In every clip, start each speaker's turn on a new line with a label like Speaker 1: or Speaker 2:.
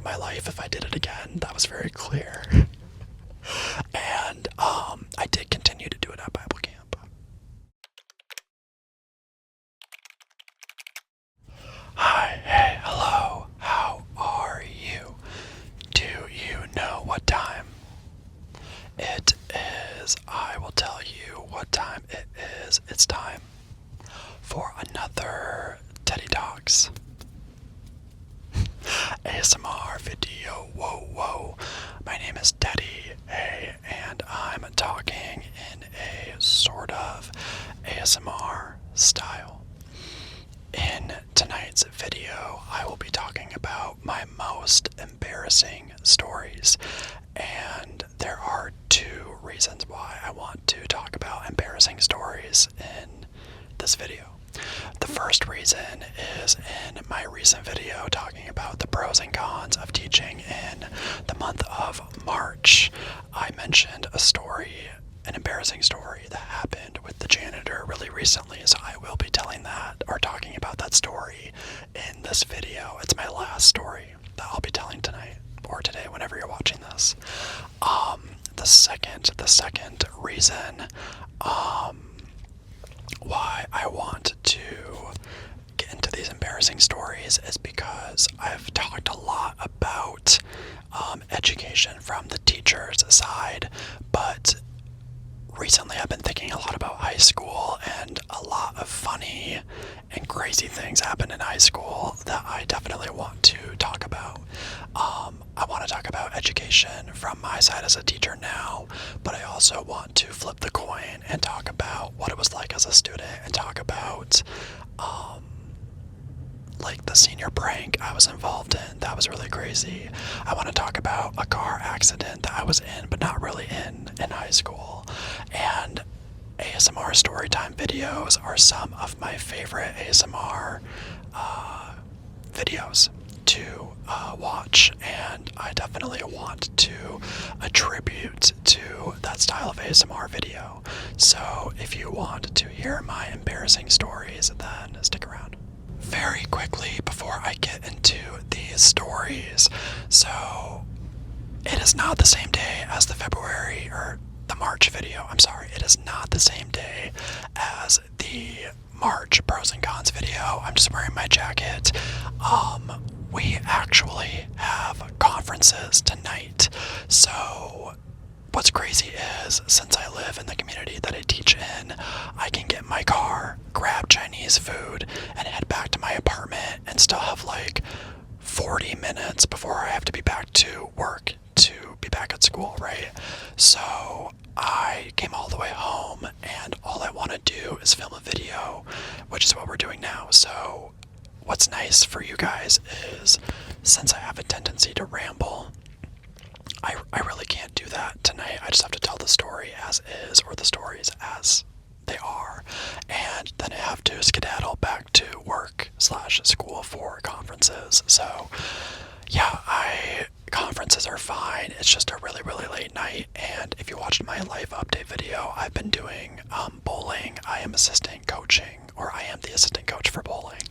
Speaker 1: relive my life if I did it again. That was very clear. And I did continue to do it at Bible camp. Hi, hey, hello, how are you? Do you know what time it is? I will tell you what time it is. It's time for another Teddy Talks ASMR video. Whoa, whoa. My name is Teddy, hey, and I'm talking in a sort of ASMR style. In tonight's video, I will be talking about my most embarrassing stories, and there are two reasons why I want to talk about embarrassing stories in this video. The first reason is in my recent video talking about the pros and cons of teaching in the month of March. I mentioned a story, an embarrassing story that happened with the janitor really recently, so I will be telling that or talking about that story in this video. It's my last story that I'll be telling tonight or today whenever you're watching this. The second reason why I want to get into these embarrassing stories is because I've talked a lot about education from the teacher's side, but recently I've been thinking a lot about high school, and a lot of funny and crazy things happen in high school that I definitely want to talk about. I want to talk about education from my side as a teacher now, but I also want to flip the coin and talk about what it was like as a student and talk about like the senior prank I was involved in. That was really crazy. I want to talk about a car accident that I was in but not really in high school. And ASMR Storytime videos are some of my favorite ASMR videos to watch, and I definitely want to attribute to that style of ASMR video. So if you want to hear my embarrassing stories, then stick around. Very quickly before I get into these stories, so it is not the same day as the February or the March video. I'm sorry, it is not the same day as the March pros and cons video. I'm just wearing my jacket. We actually have conferences tonight. So what's crazy is, since I live in the community that I teach in, I can get in my car, grab Chinese food, and head back to my apartment and still have like 40 minutes before I have to be back to work to be back at school, right? So I came all the way home, and all I want to do is film a video, which is what we're doing now. So what's nice for you guys is, since I have a tendency to ramble, I really can't do that tonight. I just have to tell the story as is, or the stories as they are, and then I have to skedaddle back to work/school for conferences. So yeah, conferences are fine. It's just a really, really late night, and if you watched my life update video, I've been doing bowling. I am the assistant coach for bowling.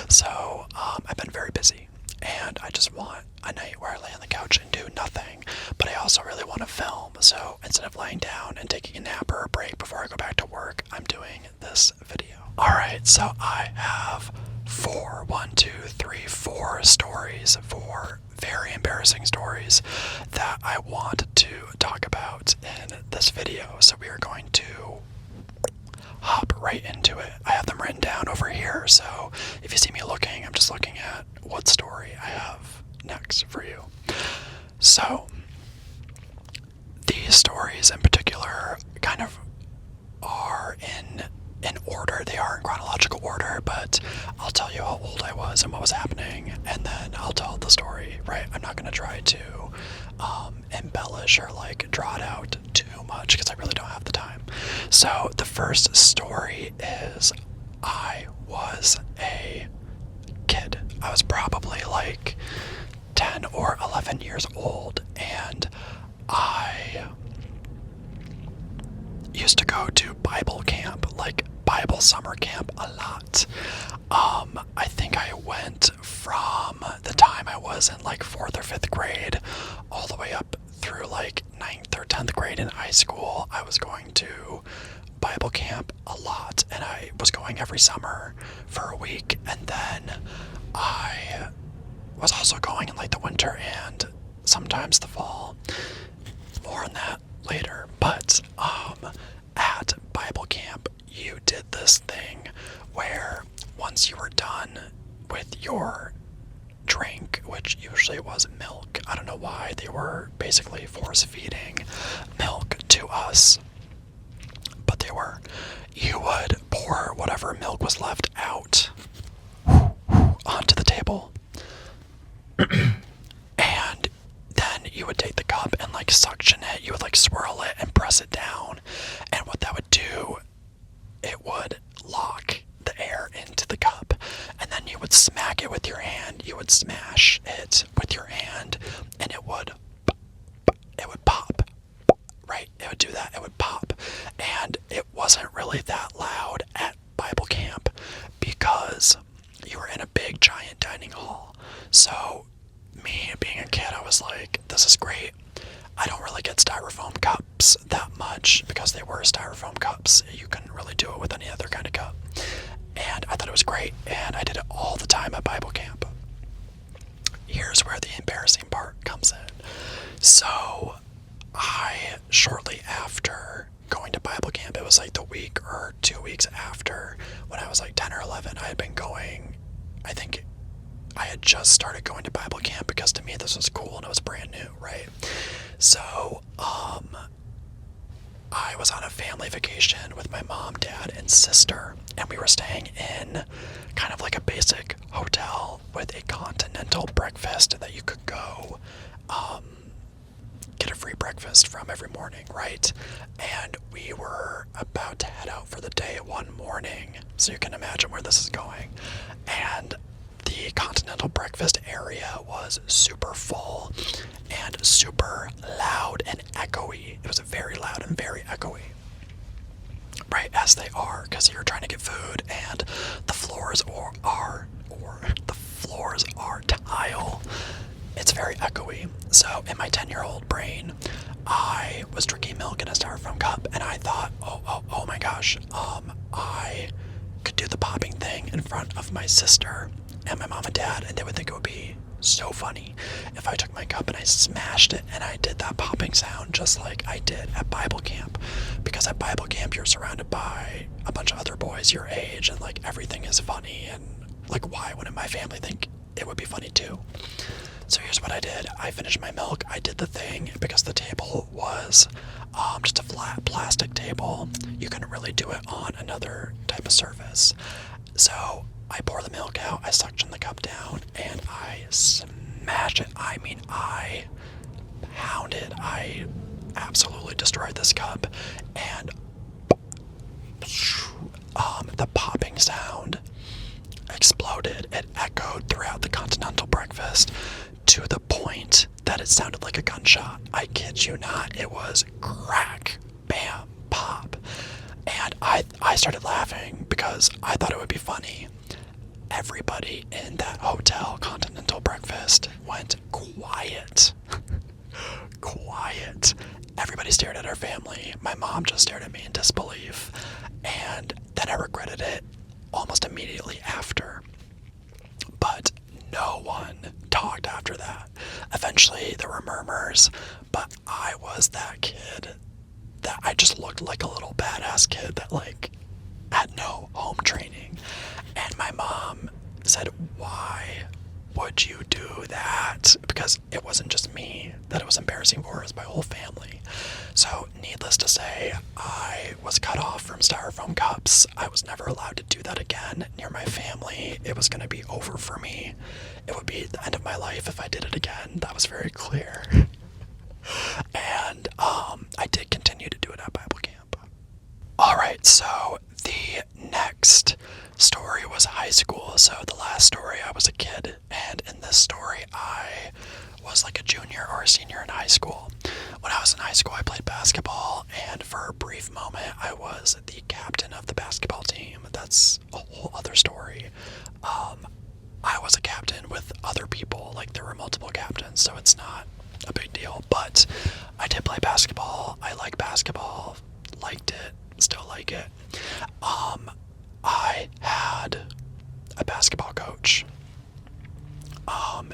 Speaker 1: So I've been very busy, and I just want a night where I lay on the couch and do nothing, but I also really want to film. So instead of laying down and taking a nap or a break before I go back to work, I'm doing this video. Alright, so I have four stories, four very embarrassing stories that I want to talk about in this video. So we are going to hop right into it. I have them written down over here, so if you see me looking, I'm just looking at what story I have next for you. So these stories in particular kind of are in order. They are in chronological order, but I'll tell you how old I was and what was happening, and then I'll tell the story, right? I'm not going to try to embellish or like draw it out too much because I really don't have the time. So the first story is, I was a kid. I was probably like 10 or 11 years old, and I used to go to Bible camp, like Bible summer camp, a lot. I think I went from the time I was in like 4th or 5th grade grade all the way up through like 9th or 10th grade in high school, I was going to Bible camp a lot, and I was going every summer for a week, and then I was also going in like the winter and sometimes the fall. More on that later. But at Bible camp, you did this thing where once you were done with your drink, which usually was milk, I don't know why they were basically force feeding milk to us, but they were, you would pour whatever milk was left out onto the table. And then you would take the cup and like suction it. You would like swirl it and press it down. And what that would do, it would lock the air into the cup. And then you would smack it with your hand. You would smash it with your hand, and it would pop. Right? It would do that. It would pop. And it wasn't really that loud at Bible camp because you were in a big giant dining hall. So me being a kid, I was like, this is great. I don't really get styrofoam cups that much because they were styrofoam cups. You couldn't really do it with any other kind of cup. And I thought it was great, and I did it all the time at Bible camp. Here's where the embarrassing part comes in. So I, shortly after going to Bible camp, it was like the week or 2 weeks after, when I was like 10 or 11, I had been going, I think I had just started going to Bible camp because to me this was cool and it was brand new, right? So, I was on a family vacation with my mom, dad, and sister, and we were staying in kind of like a basic hotel with a continental breakfast that you could go, get a free breakfast from every morning, right? And we were about to head out for the day one morning, so you can imagine where this is going. And the continental breakfast area was super full and super loud and echoey. It was very loud and very echoey, right, as they are, because you're trying to get food, and the floors are tile. It's very echoey. So in my 10-year-old brain, I was drinking milk in a styrofoam cup, and I thought, oh my gosh, I could do the popping thing in front of my sister and my mom and dad, and they would think it would be so funny if I took my cup and I smashed it and I did that popping sound just like I did at Bible camp. Because at Bible camp, you're surrounded by a bunch of other boys your age, and like everything is funny, and like why wouldn't my family think it would be funny too? So here's what I did. I finished my milk. I did the thing because the table was just a flat plastic table. You couldn't really do it on another type of surface. So I pour the milk out, I suction the cup down, and I smash it. I mean, I pound it. I absolutely destroyed this cup. And the popping sound exploded. It echoed throughout the continental breakfast to the point that it sounded like a gunshot. I kid you not. It was crack, bam, pop. And I started laughing because I thought it would be funny. Everybody in that hotel continental breakfast went quiet. Quiet. Everybody stared at our family. My mom just stared at me in disbelief. And then I regretted it almost immediately after. But no one talked after that. Eventually there were murmurs, but I was that kid that I just looked like a little badass kid that like had no home training. And my mom said, why would you do that? Because it wasn't just me that it was embarrassing for, it was my whole family. So needless to say, I was cut off from styrofoam cups. I was never allowed to do that again near my family. It was going to be over for me. It would be the end of my life if I did it again. That was very clear. And I did continue to do it at Bible camp. Alright, so the next story was high school. So the last story, I was a kid, and in this story I was like a junior or a senior in high school. When I was in high school, I played basketball, and for a brief moment I was the captain of the basketball team. That's a whole other story. I was a captain with other people, like there were multiple captains. so it's not a big deal. But I did play basketball. I like basketball. Liked it. Still like it. I had a basketball coach.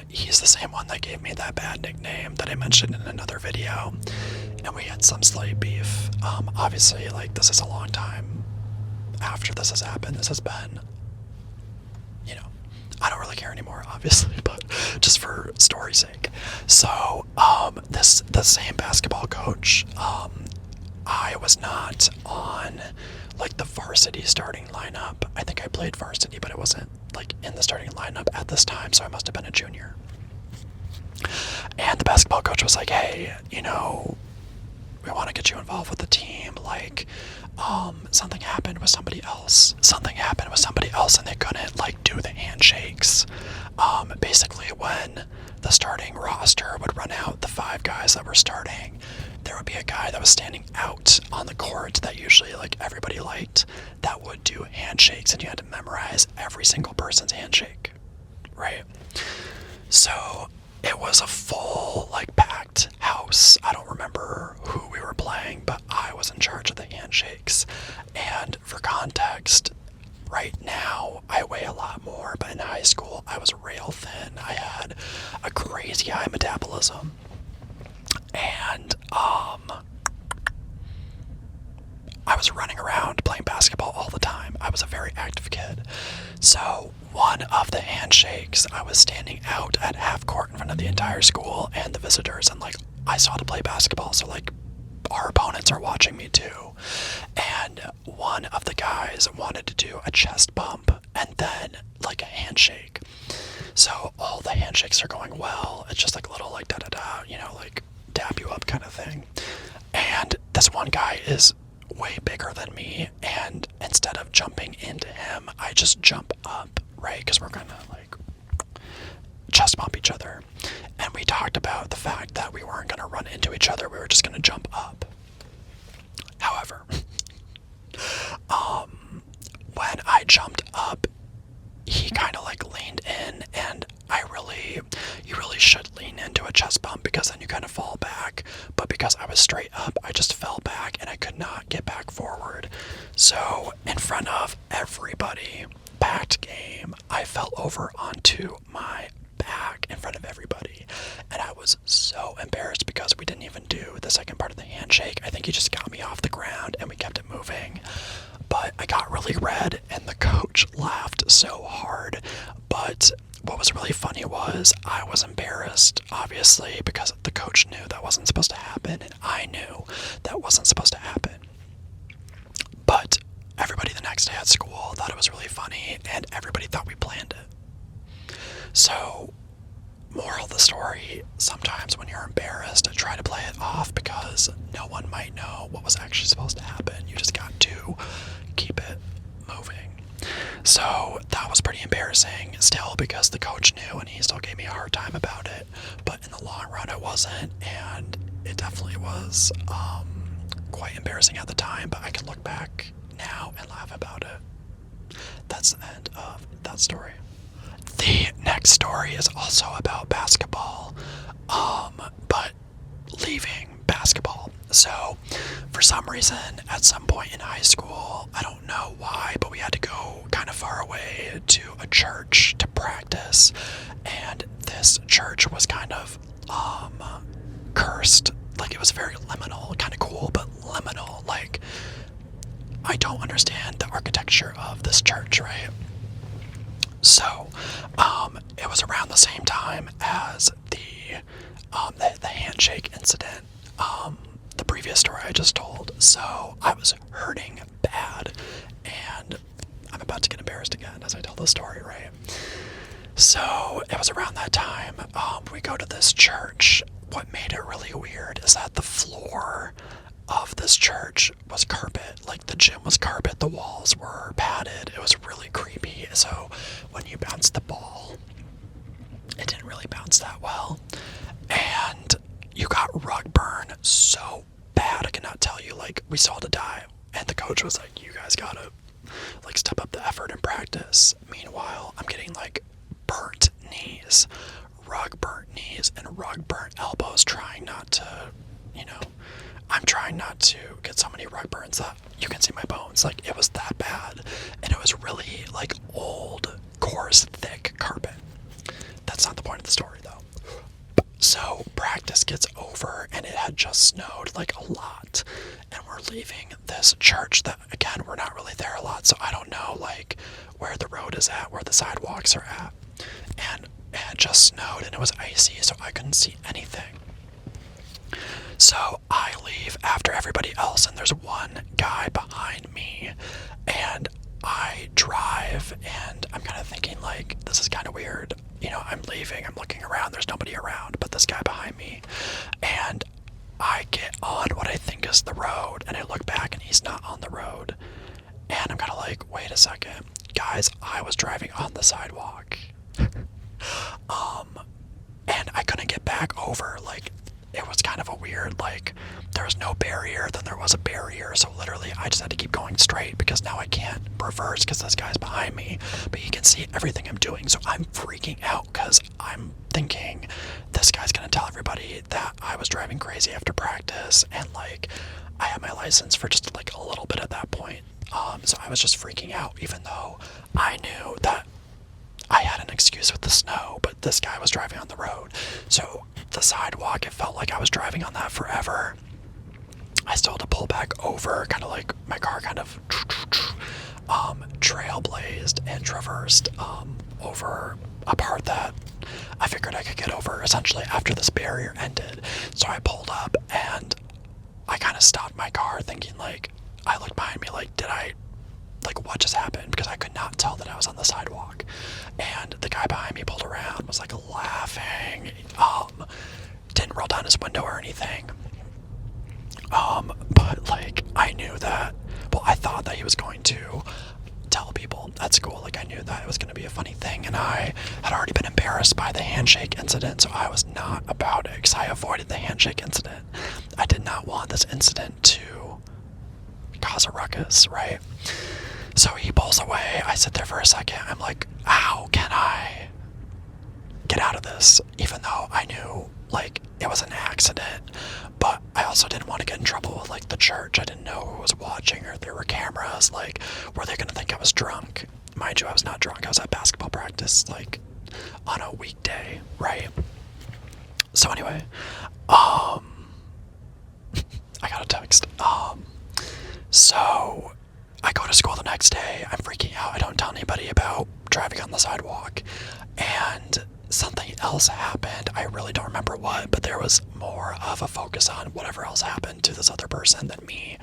Speaker 1: He's the same one that gave me that bad nickname that I mentioned in another video, and we had some slight beef. Obviously, like, this is a long time after this has happened. This has been, you know, I don't really care anymore, obviously, but just for story's sake. So, the same basketball coach, I was not on, like, the varsity starting lineup. I think I played varsity, but it wasn't, like, in the starting lineup at this time, so I must have been a junior. And the basketball coach was like, hey, you know, we want to get you involved with the team. Like, something happened with somebody else. And they couldn't, like, do the handshakes. Basically, when the starting roster would run out, the 5 guys that were starting, there would be a guy that was standing out on the court that usually, like, everybody liked, that would do handshakes, and you had to memorize every single person's handshake, right? So it was a full, like, packed house. I don't remember who we were playing, but I was in charge of the handshakes. And for context, right now I weigh a lot more, but in high school I was rail thin. I had a crazy high metabolism. And I was running around playing basketball all the time. I was a very active kid. So one of the handshakes, I was standing out at half court in front of the entire school and the visitors, and, like, I saw to play basketball, so, like, our opponents are watching me too. And one of the guys wanted to do a chest bump and then, like, a handshake. So all the handshakes are going well. It's just like a little, like, da-da-da, you know, like, dap you up kind of thing. And this one guy is way bigger than me, and instead of jumping into him, I just jump up, right? Because we're gonna, like, chest bump each other. And we talked about the fact that we weren't gonna run into each other, we were just gonna jump up. However, when I jumped up, he kind of, like, leaned in, and you really should lean into a chest bump because then you kind of fall back. But because I was straight up, I just fell back and I could not get back forward. So in front of everybody, packed game, I fell over onto my back in front of everybody. And I was so embarrassed because we didn't even do the second part of the handshake. I think he just got me off the ground and we kept it moving. But I got really red and the coach laughed so hard. But what was really funny was I was embarrassed, obviously, because the coach knew that wasn't supposed to happen, and I knew that wasn't supposed to happen. But everybody the next day at school thought it was really funny, and everybody thought we planned it. So, moral of the story, sometimes when you're embarrassed, try to play it off because no one might know what was actually supposed to happen. You just got to keep it moving. So that was pretty embarrassing still because the coach knew and he still gave me a hard time about it. But in the long run, it wasn't, and it definitely was quite embarrassing at the time, but I can look back now and laugh about it. That's the end of that story. The next story is also about basketball, but leaving basketball. So, for some reason, at some point in high school, I don't know why, but we had to go kind of far away to a church to practice, and this church was kind of cursed. Like, it was very liminal, kind of cool, but liminal. Like, I don't understand the architecture of this church, right? So, it was around the same time as the handshake incident, the previous story I just told. So I was hurting bad, and I'm about to get embarrassed again as I tell the story, right? So it was around that time. We go to this church. What made it really weird is that the floor of this church was carpet. Like, the gym was carpet, the walls were padded. It was really creepy. So when you bounced the ball, it didn't really bounce that well. And you got rug burn so bad, I cannot tell you. Like, we saw to die. And the coach was like, you guys gotta, like, step up the effort and practice. Meanwhile, I'm getting, like, burnt knees, rug burnt knees and rug burnt elbows, trying not to, you know, I'm trying not to get so many rug burns that you can see my bones. Like, it was that bad. And it was really, like, old, coarse, thick carpet. That's not the point of the story, though. So practice gets over, and it had just snowed, like, a lot. And we're leaving this church that, again, we're not really there a lot, so I don't know, like, where the road is at, where the sidewalks are at. And it had just snowed, and it was icy, so I couldn't see anything. So I leave after everybody else, and there's one guy behind me, and I drive, and I'm kind of thinking, like, this is kind of weird. You know, I'm leaving, I'm looking around, there's nobody around but this guy behind me, and I get on what I think is the road, and I look back, and he's not on the road, and I'm kind of like, wait a second, guys, I was driving on the sidewalk. And I couldn't get back over, like, it was kind of a weird, like, there was no barrier, then there was a barrier, so literally I just had to keep going straight because now I can't reverse because this guy's behind me, but he can see everything I'm doing, so I'm freaking out because I'm thinking this guy's gonna tell everybody that I was driving crazy after practice, and, like, I had my license for just, like, a little bit at that point, so I was just freaking out, even though I knew that I had an excuse with the snow, but this guy was driving on the road. So the sidewalk, it felt like I was driving on that forever. I still had to pull back over, kind of like my car kind of trailblazed and traversed over a part that I figured I could get over essentially after this barrier ended. So I pulled up and I kind of stopped my car thinking, like, I looked behind me like, like, what just happened? Because I could not tell that I was on the sidewalk. And the guy behind me pulled around, was, like, laughing, didn't roll down his window or anything. But, like, I knew that, well, I thought that he was going to tell people at school, like, I knew that it was going to be a funny thing, and I had already been embarrassed by the handshake incident, so I was not about it, because I avoided the handshake incident. I did not want this incident to cause a ruckus, right? So he pulls away, I sit there for a second, I'm like, how can I get out of this? Even though I knew, like, it was an accident, but I also didn't want to get in trouble with, like, the church. I didn't know who was watching, or if there were cameras, like, were they gonna think I was drunk? Mind you, I was not drunk, I was at basketball practice, like, on a weekday, right? So anyway, I got a text, so I go to school the next day, I'm freaking out, I don't tell anybody about driving on the sidewalk, and something else happened, I really don't remember what, but there was more of a focus on whatever else happened to this other person than me,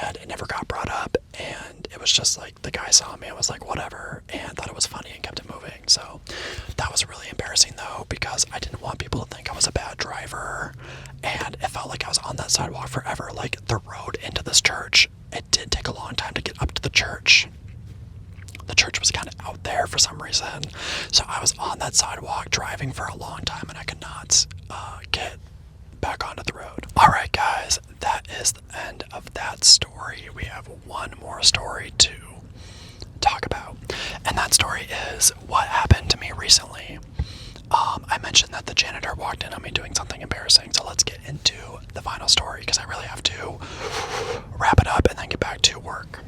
Speaker 1: and it never got brought up, and it was just like, the guy saw me and was like, whatever, and thought it was funny and kept it moving. So that was really embarrassing though, because I didn't want people to think I was a bad driver, and it felt like I was on that sidewalk forever. Like, the road into this church, it did take a long time to get up to the church. The church was kind of out there for some reason, so I was on that sidewalk driving for a long time, and I could not get back onto the road. Alright guys, that is the end of that story. We have one more story to talk about, and that story is what happened to me recently. I mentioned that the janitor walked in on me doing something embarrassing, so let's get into the final story, because I really have to wrap it up and then get back to work.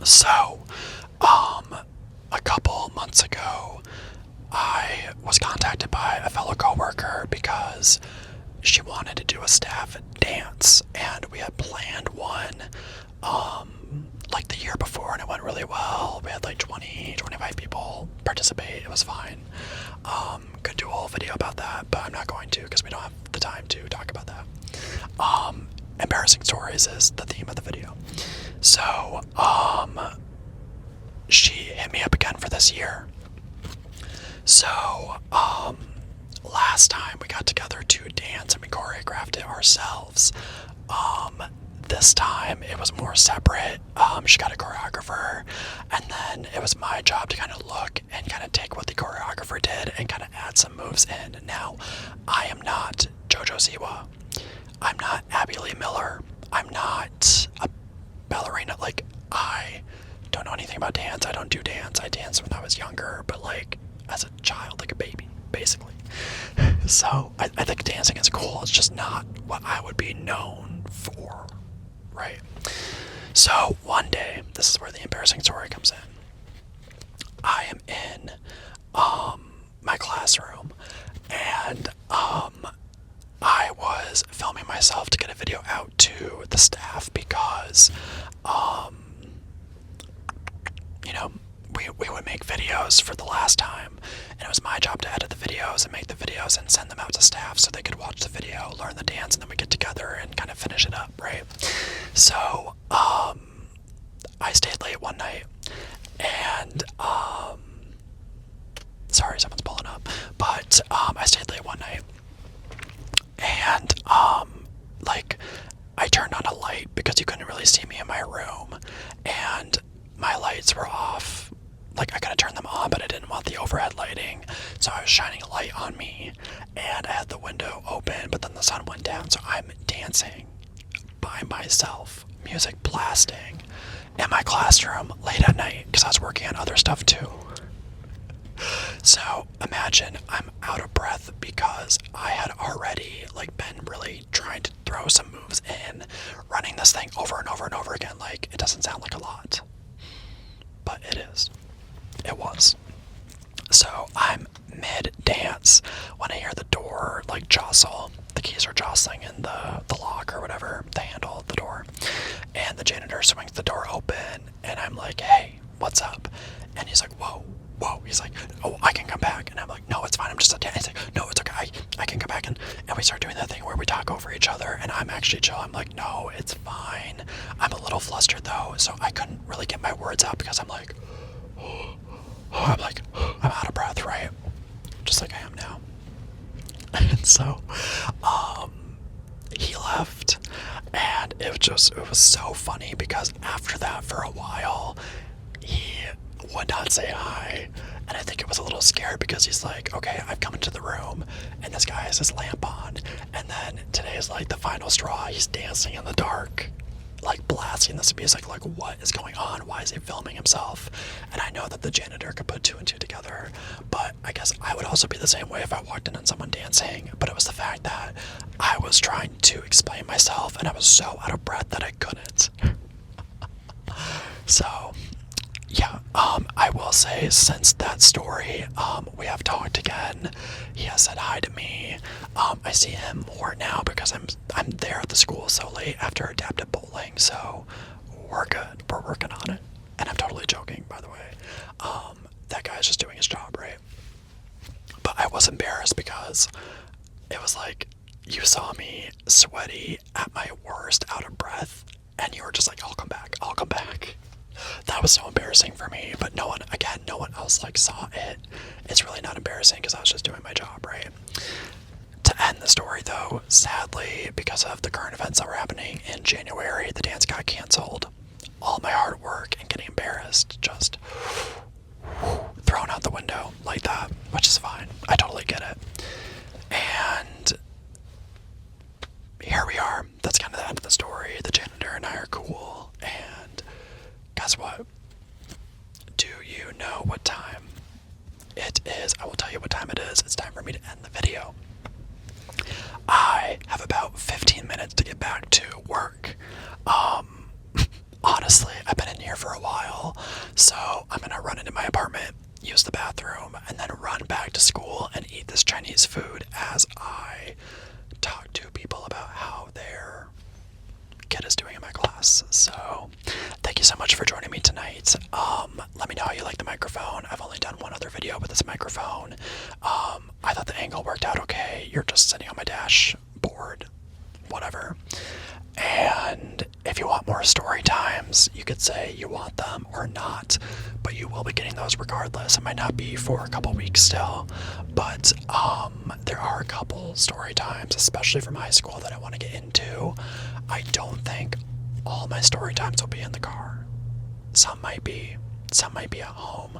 Speaker 1: So, a couple months ago, I was contacted by a fellow coworker because she wanted to do a staff dance, and we had planned one, like the year before, and it went really well. We had like 25 people participate. It was fine. Could do a whole video about that, but I'm not going to because we don't have the time to talk about that. Embarrassing stories is the theme of the video. So, she hit me up again for this year. So, last time we got together to dance and we choreographed it ourselves. This time it was more separate. She got a choreographer, and then it was my job to kind of look and kind of take what the choreographer did and kind of add some moves in. Now, I am not JoJo Siwa. I'm not Abby Lee Miller. I'm not a ballerina. Like, I don't know anything about dance. I don't do dance. I danced when I was younger, but like as a child, like a baby, basically. So I think dancing is cool. It's just not what I would be known for, right? So one day, this is where the embarrassing story comes in. I am in my classroom, and I was filming myself to get a video out to the staff because you know, we would make videos for the last time, and it was my job to edit the videos and make the videos and send them out to staff so they could watch the video, learn the dance, and then we get together and kind of finish it up, right? So I stayed late one night, and sorry, someone's pulling up, but I stayed late one night, and like, I turned on a light because you couldn't really see me in my room, and my lights were off. Like, I could have turned them on, but I didn't want the overhead lighting, so I was shining a light on me, and I had the window open, but then the sun went down, so I'm dancing by myself, music blasting, in my classroom late at night, because I was working on other stuff too. So imagine I'm out of breath because I had already like been really trying to throw some moves in, running this thing over and over and over again. Like, it doesn't sound like a lot, but it is. It was. So I'm mid-dance when I hear the door like jostle. The keys are jostling in the lock or whatever, the handle of the door. And the janitor swings the door open, and I'm like, hey, what's up? And he's like, whoa. He's like, oh, I can come back. And I'm like, no, it's fine. I'm just a dance. He's like, no, it's okay. I can come back. And we start doing that thing where we talk over each other, and I'm actually chill. I'm like, no, it's fine. I'm a little flustered though, so I couldn't really get my words out because I'm like, I'm out of breath, right? Just like I am now. And so, he left, and it was so funny because after that, for a while, he would not say hi, and I think it was a little scared because he's like, okay, I've come into the room, and this guy has his lamp on, and then today is like the final straw. He's dancing in the dark, like blasting this music, like what is going on? Why is he filming himself? And I know that the janitor could put two and two together, but I guess I would also be the same way if I walked in on someone dancing. But it was the fact that I was trying to explain myself, and I was so out of breath that I couldn't. So yeah, I will say since that story, we have talked again. He has said hi to me. I see him more now because I'm there at the school so late after adaptive bowling, so we're good. We're working on it. And I'm totally joking, by the way. That guy's just doing his job, right? But I was embarrassed because it was like, you saw me sweaty at my worst, out of breath, and you were just like, I'll come back. That was so embarrassing for me, but no one else like saw it. It's really not embarrassing because I was just doing my job, right? To end the story though, sadly, because of the current events that were happening in January, the dance got canceled. All my hard work and getting embarrassed just thrown out the window like that, which is fine. I totally get it. And here we are. That's kind of the end of the story. The janitor and I are cool, and guess what? Do you know what time it is? I will tell you what time it is. It's time for me to end the video. I have about 15 minutes to get back to work. Honestly, I've been in here for a while, so I'm gonna run into my apartment, use the bathroom, and then run back to school and eat this Chinese food as I talk to people about how their kid is doing in my class. So thank you so much for joining me tonight. Let me know how you like the microphone. I've only done one other video with this microphone. I thought the angle worked out okay. You're just sitting on my dashboard, whatever. And if you want more story times, you could say you want them or not, but you will be getting those regardless. It might not be for a couple weeks still, but there are a couple story times, especially from high school, that I want to get into. I don't think all my story times will be in the car. Some might be at home,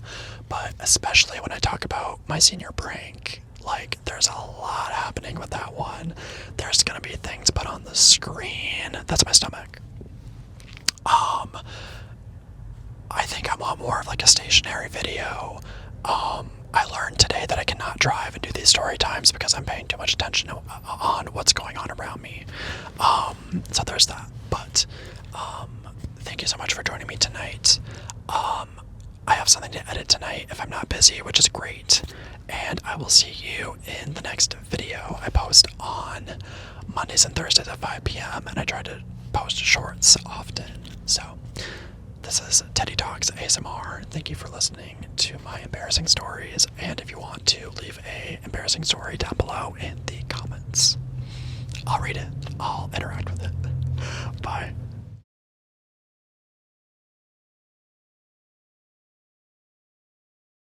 Speaker 1: but especially when I talk about my senior prank, like, there's a lot happening with that one. There's gonna be things put on the screen. That's my stomach. I think I want more of like a stationary video. I learned today that I cannot drive and do these story times because I'm paying too much attention on what's going on around me. So there's that. But thank you so much for joining me tonight. I have something to edit tonight if I'm not busy, which is great. And I will see you in the next video. I post on Mondays and Thursdays at 5 p.m. and I try to post shorts often. So this is Teddy Talks ASMR. Thank you for listening to my embarrassing stories. And if you want to leave a embarrassing story down below in the comments, I'll read it. I'll interact with it. Bye.